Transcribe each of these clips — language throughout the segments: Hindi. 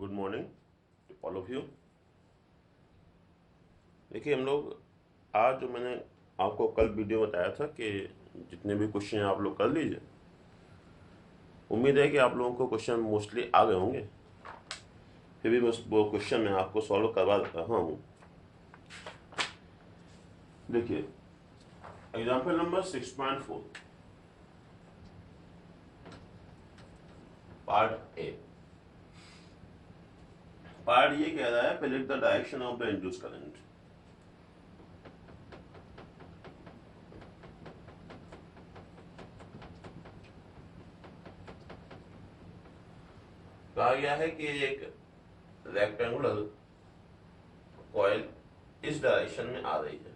Good morning to all of you. देखिए, हम लोग आज जो मैंने आपको कल वीडियो बताया था कि जितने भी क्वेश्चन आप लोग कर लीजिए। उम्मीद है कि आप लोगों को क्वेश्चन मोस्टली आ गए होंगे, फिर भी बस वो क्वेश्चन मैं आपको सॉल्व करवा रहा हूँ। देखिए, example number 6.4 part A. Part ये कह रहा है predict the direction of the induced current. कहा गया है कि एक रेक्टेंगुलर कॉइल इस डायरेक्शन में आ रही है।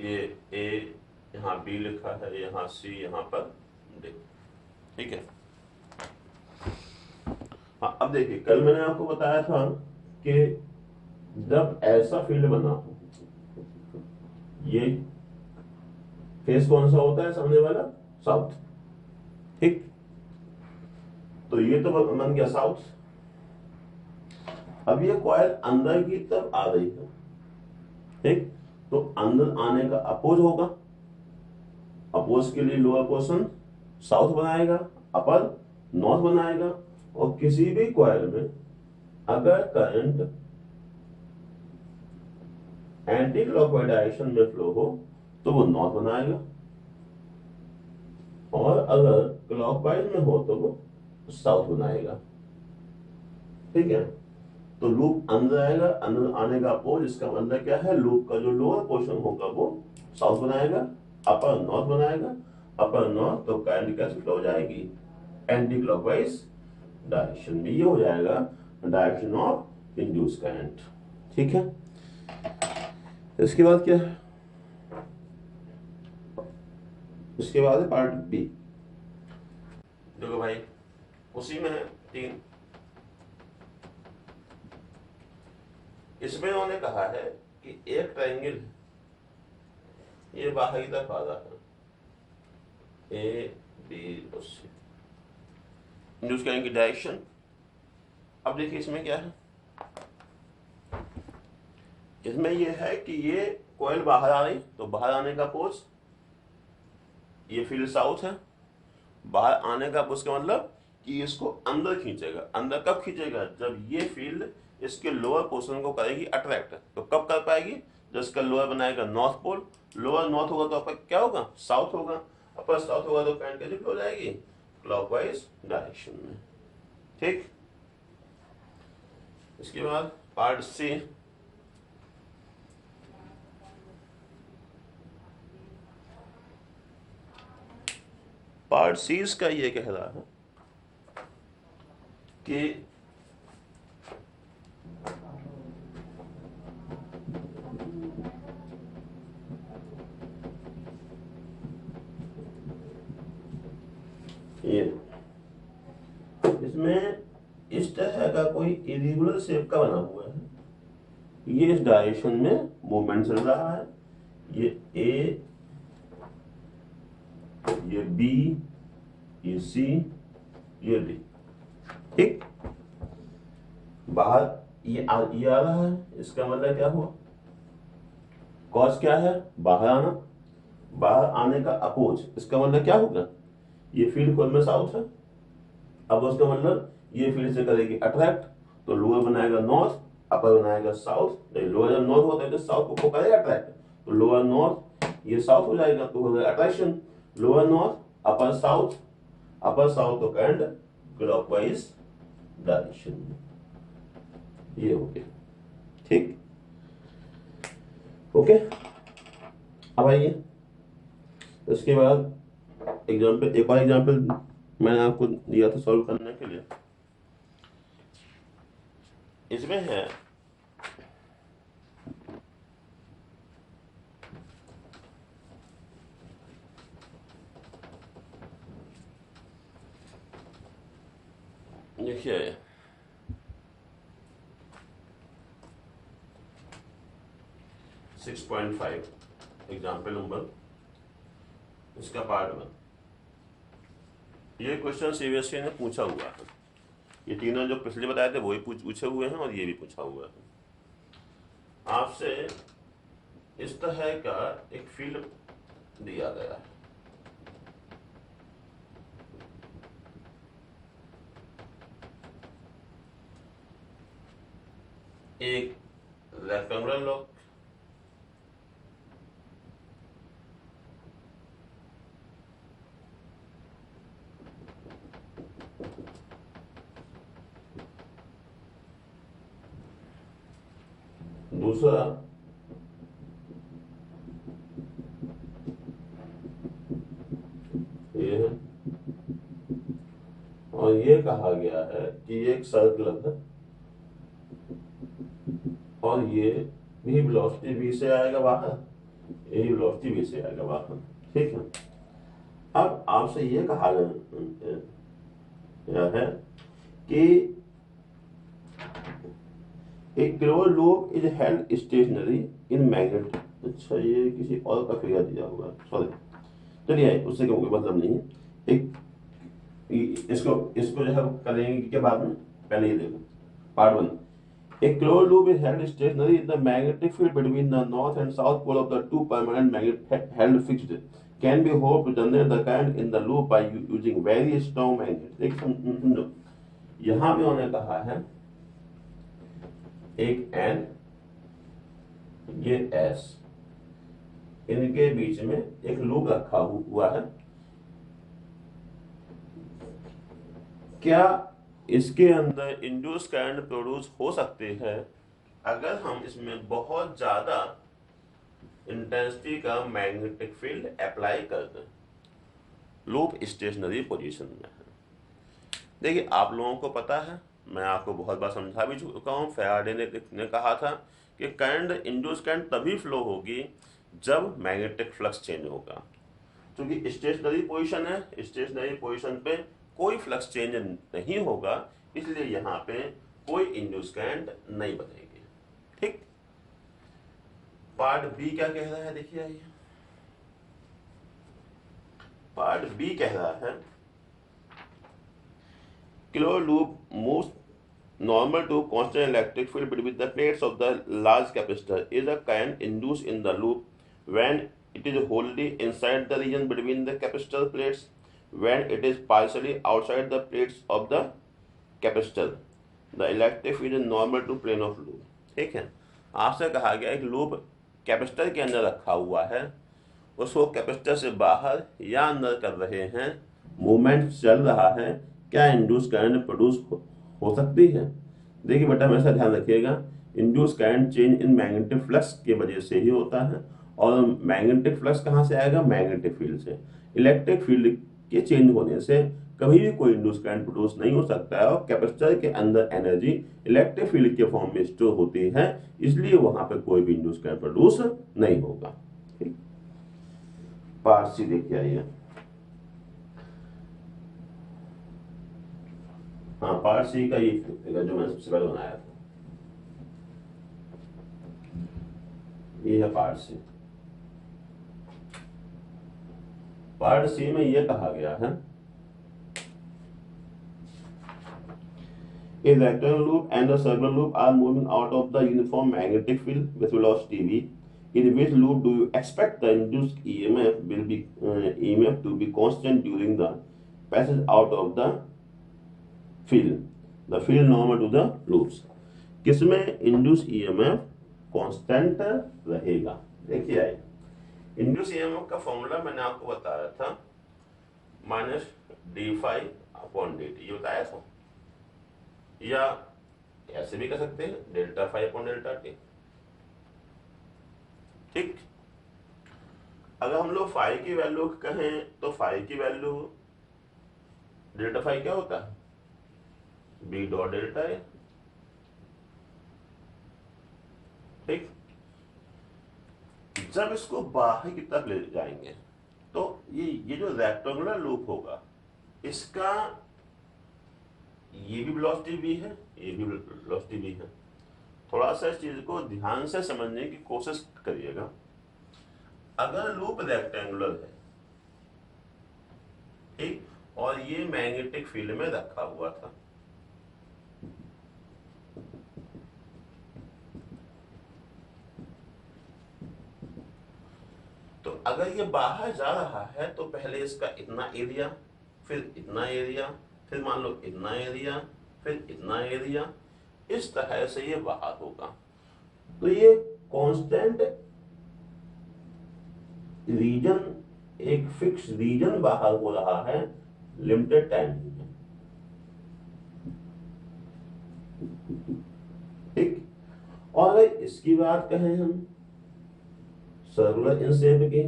ये ए, यहाँ बी लिखा है, यहाँ सी, यहाँ पर डी। ठीक है। हाँ, अब देखिए, कल मैंने आपको बताया था कि जब ऐसा फील्ड बना हो, ये फेस कौन सा होता है सामने वाला? साउथ। ठीक, तो ये तो बन गया साउथ। अब ये कॉइल अंदर की तरफ आ रही है। ठीक, तो अंदर आने का अपोज होगा। अपोज के लिए लोअर पोर्शन साउथ बनाएगा, अपर नॉर्थ बनाएगा। और किसी भी कॉइल में अगर करंट एंटी क्लॉकवाइज डायरेक्शन में फ्लो हो तो वो नॉर्थ बनाएगा, और अगर क्लॉकवाइज में हो तो वो साउथ बनाएगा। ठीक है, तो लूप अंदर आएगा, अंदर आने का अपोज, इसका मतलब क्या है? लूप का जो लोअर पोर्शन होगा वो साउथ बनाएगा, अपर नॉर्थ बनाएगा। अपर नॉर्थ तो करंट कैसे फ्लो हो जाएगी? एंटी क्लॉकवाइज डायरेक्शन में। ये हो जाएगा डायरेक्शन ऑफ इंड्यूस करंट। ठीक है, इसके बाद क्या है? इसके बाद है पार्ट बी। देखो भाई, उसी में है 3। इसमें उन्होंने कहा है कि एक ट्रायंगल ये बाहर की तरफ आ रहा है, ए बी और सी, इंड्यूस करंट की डायरेक्शन। अब देखिए इसमें क्या है? इसमें यह है कि ये कॉइल बाहर आ रही, तो बाहर आने का फोर्स, ये फील्ड साउथ है। बाहर आने का फोर्स का मतलब कि इसको अंदर खींचेगा। अंदर कब खींचेगा? जब ये फील्ड इसके लोअर पोर्शन को करेगी अट्रैक्ट। तो कब कर पाएगी? जब इसका लोअर बनाएगा नॉर्थ पोल। लोअर नॉर्थ होगा तो आपका क्या होगा? साउथ होगा। अपर साउथ होगा तो करंट कैसे फ्लो हो जाएगी? क्लॉकवाइज डायरेक्शन में। ठीक, इसके बाद पार्ट सी। पार्ट सी का ये कह रहा है कि ये इसमें इस तरह का कोई इरेगुलर शेप का बना हुआ है। ये इस डायरेक्शन में मूवमेंट चल रहा है। ये ए, ये बी, ये सी, ये डी। ठीक, बाहर ये आ रहा है, इसका मतलब क्या हुआ? कॉस क्या है? बाहर आना। बाहर आने का अपोज, इसका मतलब क्या होगा? ये फील्ड कौन में साउथ है। अब उसका मतलब ये फील्ड से करेगी अट्रैक्ट, तो लोअर बनाएगा नॉर्थ, अपर बनाएगा साउथ। लोअर जब नॉर्थ होता है तो साउथ को करेगा अट्रैक्ट, तो लोअर नॉर्थ ये साउथ हो जाएगा, तो हो जाएगा अट्रैक्शन। लोअर नॉर्थ, अपर साउथ, अपर साउथ तो करंट क्लॉकवाइज डायरेक्शन में। ये हो गया। ठीक, ओके। अब आइए इसके बाद एग्जाम्पल, एक और एग्जाम्पल मैंने आपको दिया था सॉल्व करने के लिए। इसमें है देखिए, 6.5 एग्जाम्पल नंबर, इसका पार्ट 1। ये क्वेश्चन सीबीएसई ने पूछा हुआ है। ये तीनों जो पिछले बताए थे वही पूछे हुए हैं और ये भी पूछा हुआ है। आपसे इस तरह का एक फील्ड दिया गया है, एक रेक्टेंगुलर लॉक, दूसरा ये है, और ये कहा गया है कि ये एक सर्कल है और ये भी वेलोसिटी v से आएगा बाहर, यही वेलोसिटी v से आएगा बाहर। ठीक है, अब आपसे ये कहा गया है कि A closed loop is held stationary in magnet। अच्छा, ये किसी और का फिगर दिया हुआ है, सॉरी, चलिए उससे कोई मतलब नहीं है। एक इसको जो है करेंगे क्या बाद में, पहले ये देखो part 1। A closed loop is held stationary in the magnetic field between the north and south pole of the two permanent magnet held fixed can be hoped to generate the current in the loop by using very strong magnet। देख समझो, यहाँ भी उन्होंने कहा है एक N, ये S, इनके बीच में एक लूप रखा हुआ है। क्या इसके अंदर इंड्यूस करंट प्रोड्यूस हो सकते हैं अगर हम इसमें बहुत ज्यादा इंटेंसिटी का मैग्नेटिक फील्ड अप्लाई कर दें? लूप स्टेशनरी पोजीशन में है। देखिए, आप लोगों को पता है, मैं आपको बहुत बार समझा भी चुका हूँ, फैराडे ने कहा था कि करंट, इंड्यूस करंट तभी फ्लो होगी जब मैग्नेटिक फ्लक्स चेंज होगा। क्योंकि स्टेशनरी पोजीशन है, स्टेशनरी पोजीशन पे कोई फ्लक्स चेंज नहीं होगा, इसलिए यहाँ पे कोई इंड्यूस करंट नहीं बनेगी। ठीक, पार्ट बी क्या कह रहा है, देखिए आइए। पार्ट बी कह रहा है closed loop moves normal to constant electric field between the plates of the large capacitor is a current induced in the loop when it is wholly inside the region between the capacitor plates, when it is partially outside the plates of the capacitor the electric field is normal to plane of loop। ठीक है, आपसे कहा गया एक लूप कैपेसिटर के अंदर रखा हुआ है, उसको कैपेसिटर से बाहर या अंदर कर रहे हैं, मूवमेंट चल रहा है, क्या इंड्यूस करंट प्रोड्यूस हो सकती है? देखिए बेटा, हमेशा ध्यान रखिएगा, induce current change in magnetic flux की वजह से ही होता है, और मैग्नेटिक फ्लक्स कहाँ से आएगा? मैग्नेटिक फील्ड से। इलेक्ट्रिक फील्ड के चेंज होने से कभी भी कोई इंड्यूस करंट प्रोड्यूस नहीं हो सकता है, और कैपेसिटर के अंदर एनर्जी इलेक्ट्रिक फील्ड के फॉर्म में स्टोर होती है, इसलिए वहां पर कोई भी इंड्यूस करंट प्रोड्यूस नहीं होगा। ठीक, पार्ट सी देखिए आइए। हाँ, पार्ट सी का ये फिगर जो मैंने सबसे पहले बनाया था, ये है पार्ट सी। पार्ट सी में ये कहा गया है A rectangular loop and a circular loop are moving out of the uniform magnetic field with velocity v. In which loop do you expect the induced EMF will be EMF to be constant during the passage out of the field normal to the loops? किसमें इंड्यूस EMF कांस्टेंट रहेगा? देखिए आइए, इंड्यूस EMF का फॉर्मूला मैंने आपको बताया था, माइनस d∅/dt, ये बताया था, या ऐसे भी कर सकते हैं ΔΦ/ΔT। ठीक, अगर हम लोग फाई की वैल्यू कहें तो फाई की वैल्यू ΔΦ क्या होता है? B.ΔA। ठीक, जब इसको बाहर की तरफ ले जाएंगे तो ये जो रेक्टेंगुलर लूप होगा, इसका ये भी वेलोसिटी भी है, ये भी वेलोसिटी भी है। थोड़ा सा इस चीज को ध्यान से समझने की कोशिश करिएगा। अगर लूप रेक्टेंगुलर है, ठीक, और ये मैग्नेटिक फील्ड में रखा हुआ था। तो अगर ये बाहर जा रहा है तो पहले इसका इतना एरिया, फिर इतना एरिया, फिर मान लो इतना एरिया, फिर इतना एरिया, इस तरह से ये बाहर होगा। तो ये कांस्टेंट रीजन, एक फिक्स रीजन बाहर हो रहा है लिमिटेड टाइम में। ठीक। और अगर इसकी बात कहें हम सर्कुलर इन शेप की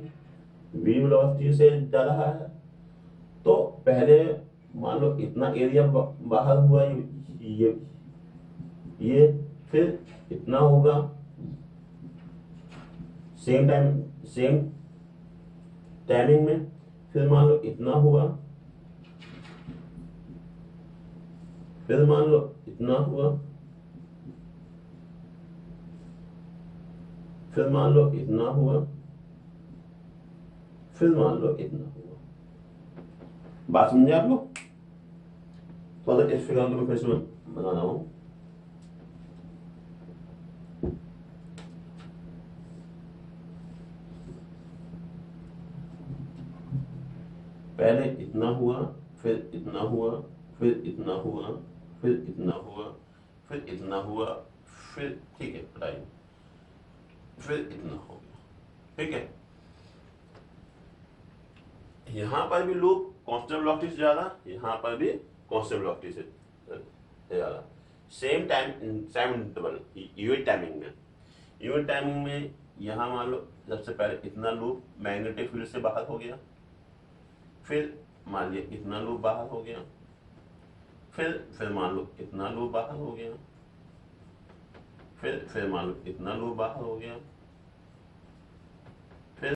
v वेलोसिटी से जा रहा है, तो पहले मान लो इतना एरिया बाहर हुआ, ये फिर इतना होगा सेम टाइमिंग में, फिर मान लो इतना हुआ, फिर मान लो इतना हुआ, फिर मान लो इतना हुआ, फिर मान लो इतना हुआ। बात समझे आप लोग? तो अगर इस फिगर को मैं फिर से बना रहा हूं, पहले इतना हुआ, फिर इतना हुआ, फिर इतना हुआ, फिर इतना हुआ, फिर इतना हुआ, फिर ठीक है बताइए, फिर इतना हो गया। ठीक है, यहां पर भी लूप कांस्टेंट वेलोसिटी से ज्यादा, यहां पर भी कांस्टेंट वेलोसिटी से ज्यादा, सेम इंटरवल, यूनिट टाइमिंग में यहां मान लो सबसे पहले इतना लूप मैग्नेटिक फील्ड से बाहर हो गया, फिर मान लिया इतना लूप बाहर हो गया, फिर मान लो इतना लूप बाहर हो गया, फिर मान लो इतना लूप बाहर हो गया,